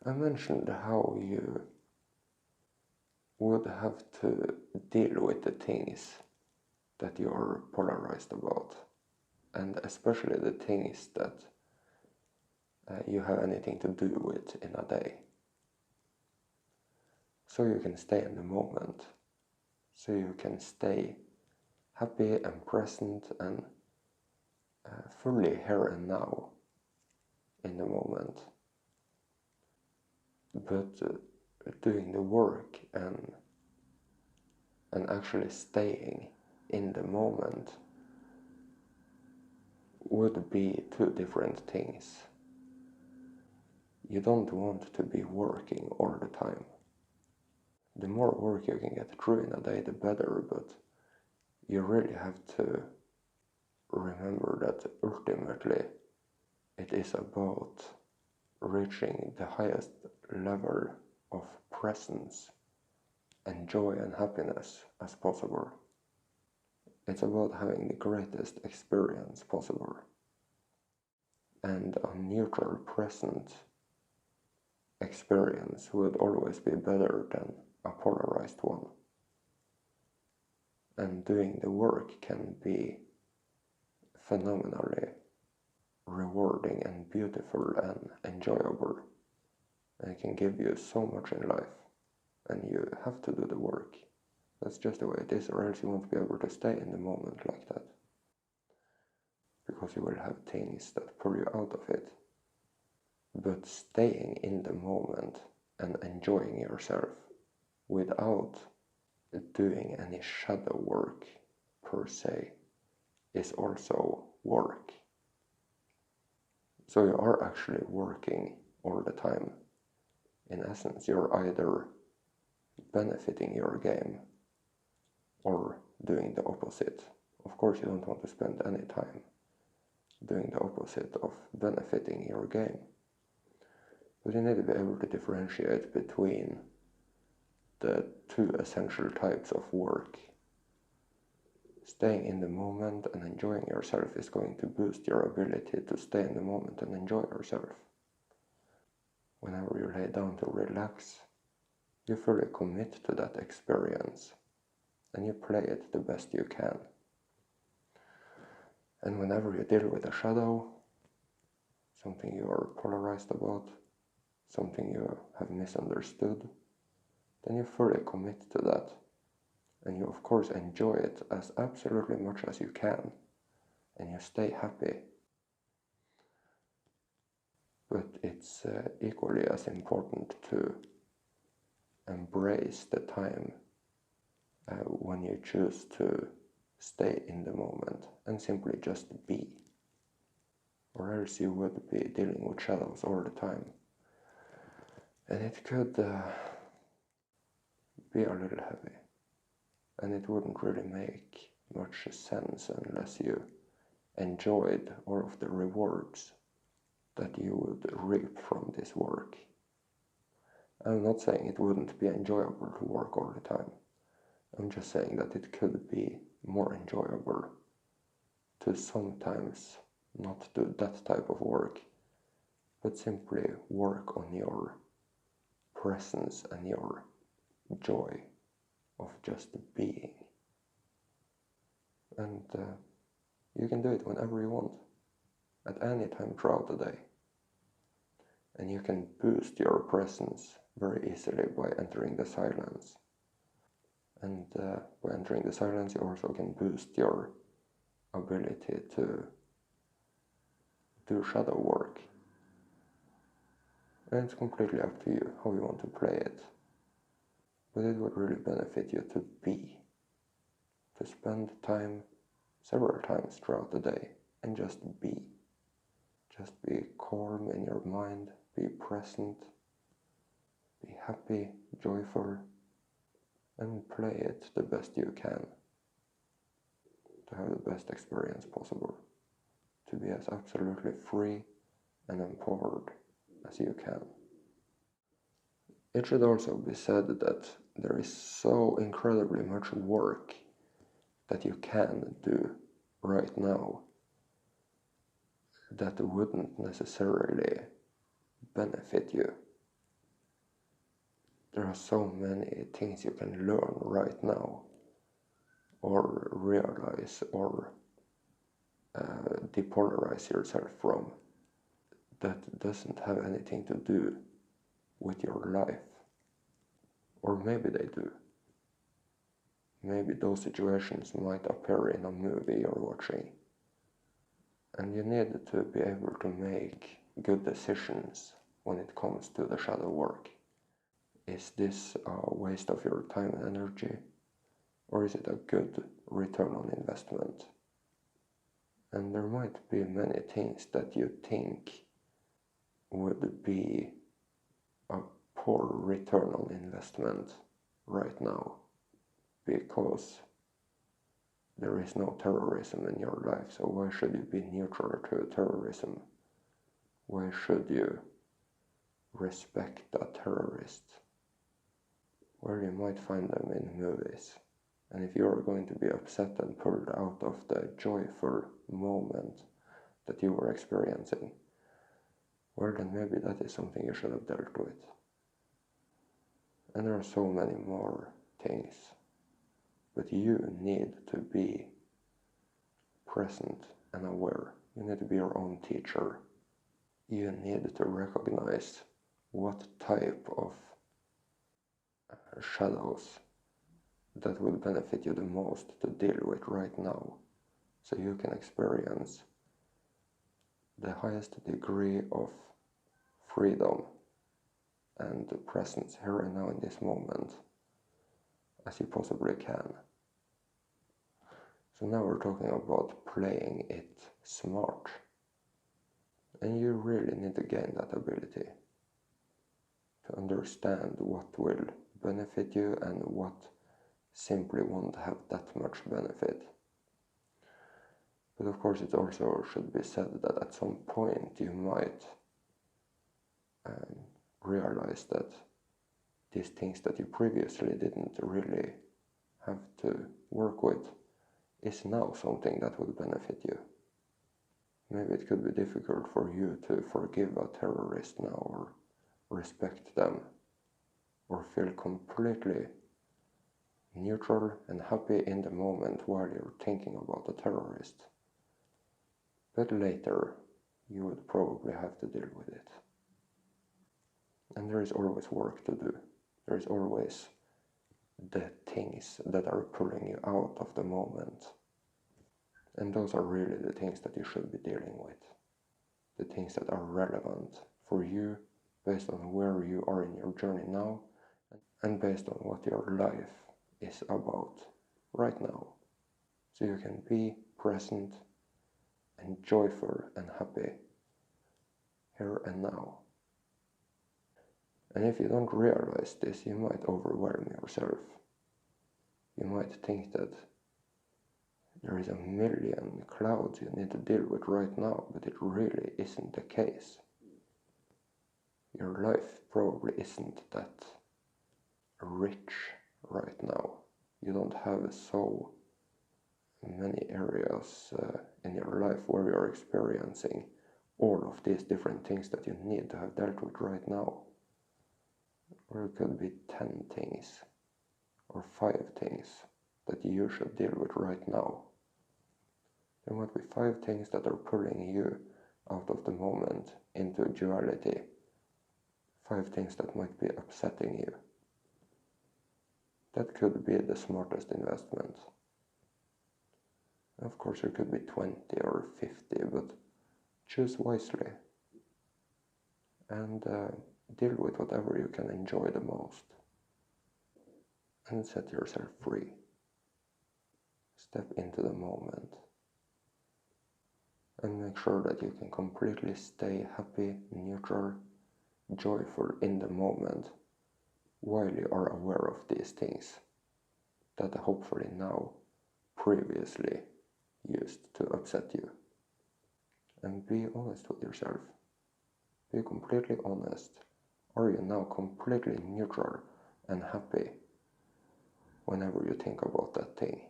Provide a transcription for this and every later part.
I mentioned how you would have to deal with the things that you are polarized about, and especially the things that you have anything to do with in a day. So you can stay in the moment, so you can stay happy and present and fully here and now in the moment. But doing the work and actually staying in the moment would be two different things. You don't want to be working all the time. The more work you can get through in a day, the better, but you really have to remember that ultimately it is about reaching the highest level of presence and joy and happiness as possible. It's about having the greatest experience possible. And a neutral, present experience would always be better than a polarized one. And doing the work can be phenomenally rewarding and beautiful and enjoyable. And it can give you so much in life. And you have to do the work. That's just the way it is, or else you won't be able to stay in the moment like that. Because you will have things that pull you out of it. But staying in the moment and enjoying yourself without doing any shadow work per se is also work. So you are actually working all the time. In essence, you're either benefiting your game or doing the opposite. Of course, you don't want to spend any time doing the opposite of benefiting your game. But you need to be able to differentiate between the two essential types of work. Staying in the moment and enjoying yourself is going to boost your ability to stay in the moment and enjoy yourself. Whenever you lay down to relax, you fully commit to that experience and you play it the best you can. And whenever you deal with a shadow, something you are polarized about, something you have misunderstood, then you fully commit to that. And you of course enjoy it as absolutely much as you can, and you stay happy. But it's equally as important to embrace the time when you choose to stay in the moment and simply just be. Or else you would be dealing with shadows all the time. And it could be a little heavy. And it wouldn't really make much sense unless you enjoyed all of the rewards that you would reap from this work. I'm not saying it wouldn't be enjoyable to work all the time. I'm just saying that it could be more enjoyable to sometimes not do that type of work, but simply work on your presence and your joy of just being. And you can do it whenever you want, at any time throughout the day. And you can boost your presence very easily by entering the silence. And by entering the silence, you also can boost your ability to do shadow work. And it's completely up to you how you want to play it. But it would really benefit you to be, to spend time several times throughout the day and just be. Just be calm in your mind, be present, be happy, joyful, and play it the best you can to have the best experience possible, to be as absolutely free and empowered as you can. It should also be said that there is so incredibly much work that you can do right now that wouldn't necessarily benefit you There are so many things you can learn right now, or realize, or depolarize yourself from, that doesn't have anything to do with your life. Or maybe they do. Maybe those situations might appear in a movie you're watching. And you need to be able to make good decisions when it comes to the shadow work. Is this a waste of your time and energy? Or is it a good return on investment? And there might be many things that you think would be a poor return on investment right now, because there is no terrorism in your life. So why should you be neutral to terrorism? Why should you respect a terrorist? Well, you might find them in movies. And if you are going to be upset and pulled out of the joyful moment that you were experiencing, well, then maybe that is something you should have dealt with. And there are so many more things. But you need to be present and aware. You need to be your own teacher. You need to recognize what type of shadows that will benefit you the most to deal with right now, so you can experience the highest degree of freedom and presence here and now in this moment as you possibly can. So now we're talking about playing it smart, and you really need to gain that ability to understand what will benefit you and what simply won't have that much benefit. But of course it also should be said that at some point you might realize that these things that you previously didn't really have to work with is now something that will benefit you. Maybe it could be difficult for you to forgive a terrorist now, or respect them, or feel completely neutral and happy in the moment while you're thinking about the terrorist. But later, you would probably have to deal with it. And there is always work to do. There is always the things that are pulling you out of the moment. And those are really the things that you should be dealing with. The things that are relevant for you based on where you are in your journey now, and based on what your life is about right now. So you can be present and joyful and happy here and now. And if you don't realize this, you might overwhelm yourself. You might think that there is a million clouds you need to deal with right now, but it really isn't the case. Your life probably isn't that rich right now. You don't have so many areas in your life where you're experiencing all of these different things that you need to have dealt with right now. Or it could be 10 things or 5 things that you should deal with right now. There might be 5 things that are pulling you out of the moment into duality. 5 things that might be upsetting you. That could be the smartest investment. Of course, there could be 20 or 50, but choose wisely. And deal with whatever you can enjoy the most. And set yourself free. Step into the moment. And make sure that you can completely stay happy, neutral, joyful in the moment, while you are aware of these things that hopefully now previously used to upset you. And be honest with yourself. Be completely honest. Are you now completely neutral and happy whenever you think about that thing?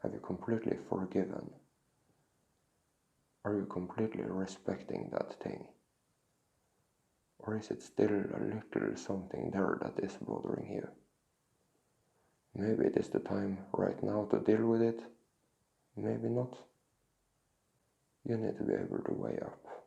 Have you completely forgiven? Are you completely respecting that thing? Or Or is it still a little something there that is bothering you? Maybe it is the time right now to deal with it, maybe not. You need to be able to weigh up